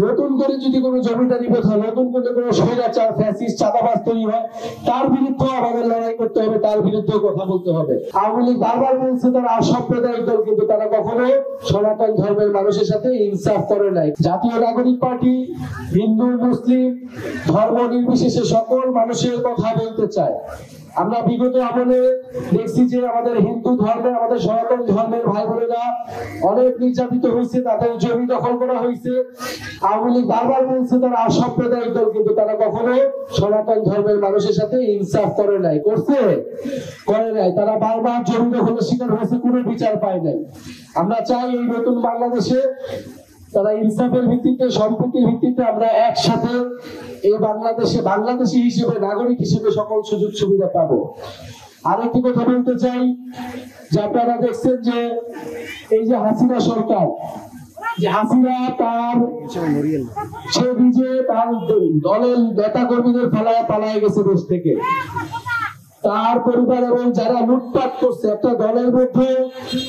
নতুন করে যদি কোনো জমিদারি প্রথা, নতুন করে কোনো স্বৈরাচার ফ্যাসিস্ট চাঁদাবাজ তৈরি হয়, তার বিরুদ্ধে আমাদের লড়াই করতে হবে, তার বিরুদ্ধে কথা বলতে হবে। আওয়ামী লীগ বারবার বলছে তারা অসাম্প্রদায়িক দল, কিন্তু তারা কখনো সনাতন ধর্মের মানুষের সাথে ইনসাফ করে নাই। জাতীয় নাগরিক পার্টি হিন্দু মুসলিম ধর্ম নির্বিশেষে সকল মানুষের কথা বলতে চায়। আমরা বিগত আমলে দেখছি যে আমাদের হিন্দু ধর্মে, আমাদের সনাতন ধর্মের ভাই বোনেরা অনেক নির্যাতিত হয়েছে, তাদের জমি দখল করা হয়েছে। আওয়ামী লীগ বারবার বলছে তারা অসাম্প্রদায়িক দল, কিন্তু তারা কখনো সনাতন ধর্মের মানুষের সাথে ইনসাফ করে নাই। করছে? করে নাই। তারা বারবার জমি দখলের শিকার হয়েছে, কোনো বিচার পায় নাই। আমরা চাই এই নতুন বাংলাদেশে তারা ইনসাফের ভিত্তিতে, সম্প্রীতির ভিত্তিতে আমরা একসাথে এই বাংলাদেশী হিসেবে, নাগরিক হিসেবে সকল সুযোগ সুবিধা পাবো। আরেকটি কথা বলতে চাই যে আপনারা দেখছেন যে এই যে হাসিনা সরকার, যে হাসিনা সে নিজে তার দলের নেতা কর্মীদের পালায় গেছে দেশ থেকে। তার পরিবার এবং যারা লুটপাট করছে, একটা দলের মধ্যে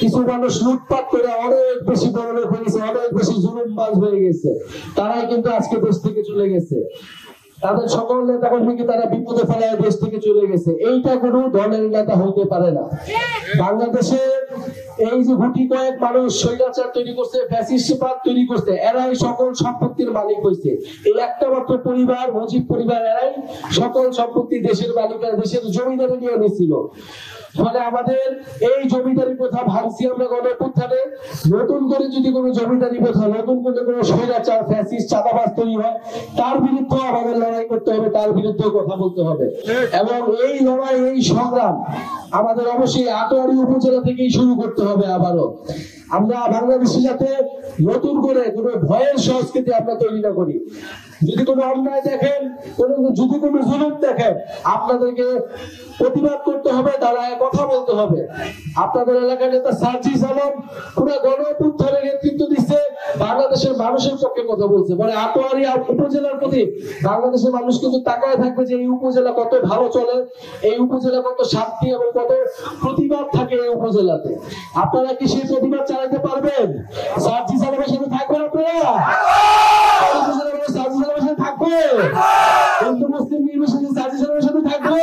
কিছু মানুষ লুটপাট করে অনেক বেশি বড়লোক হয়ে গেছে, অনেক বেশি জুলুমবাজ হয়ে গেছে, তারাই কিন্তু আজকে দেশ থেকে চলে গেছে। তাদের সকল নেতা কর্মীকে তারা বিপদে ফেলায় দেশ থেকে চলে গেছে। এইটা কোনো দলের নেতা হতে পারে না। বাংলাদেশে এই যে গুটি কয়েক মানুষ স্বৈরাচার তৈরি করছে, ফ্যাসিস্টবাদ তৈরি করছে, এরাই সকল সম্পত্তির মালিক হয়েছে। এই একটা মাত্র পরিবার, মুজিব পরিবার, এরাই সকল সম্পত্তি দেশের মালিকানা, দেশের জমিদারি নিয়ে নিয়েছিল। ফলে আমাদের এই জমিদারি প্রথা ভাঙছি আমরা গণঅভ্যুত্থানে। নতুন করে যদি কোনো জমিদারি প্রথা, নতুন করে কোনো স্বৈরাচার ফ্যাসিস্ট চাঁদাবাজ তৈরি হয়, তার বিরুদ্ধে আমাদের লড়াই করতে হবে, তার বিরুদ্ধে কথা বলতে হবে। এবং এই লড়াই, এই সংগ্রাম আমাদের অবশ্যই আটোয়ারী উপজেলা থেকেই শুরু করতে হবে। আবারও আমরা বাংলাদেশে যাতে নতুন করে কোনো ভয়ের সংস্কৃতি আমরা তৈরি না করি। যদি কোনো অন্যায় দেখেন, যদি কোনো জুলুম দেখেন, আপনাদেরকে প্রতিবাদ করতে হবে, দাঁড়ায় কথা বলতে হবে। আপনাদের এলাকার নেতা সার্জিস আলম পুরো গণঅভ্যুত্থানের নেতৃত্ব দিচ্ছে, বাংলাদেশের মানুষের পক্ষে কথা বলছে। মানে আটোয়ারী উপজেলার প্রতি বাংলাদেশের মানুষ কিন্তু তাকায় থাকবে যে এই উপজেলা কত ভালো চলে, এই উপজেলা কত শান্তি এবং কত প্রতিবাদ থাকে এই উপজেলাতে। আপনারা কি সেই প্রতিবাদ চালাতে পারবেন? সার্জিস আলমের সাথে থাকবেন আপনারা? সার্জিস আলমের সাথে থাকবে? হিন্দু মুসলিম নির্বিশেষে সার্জিস আলমের সাথে থাকবে?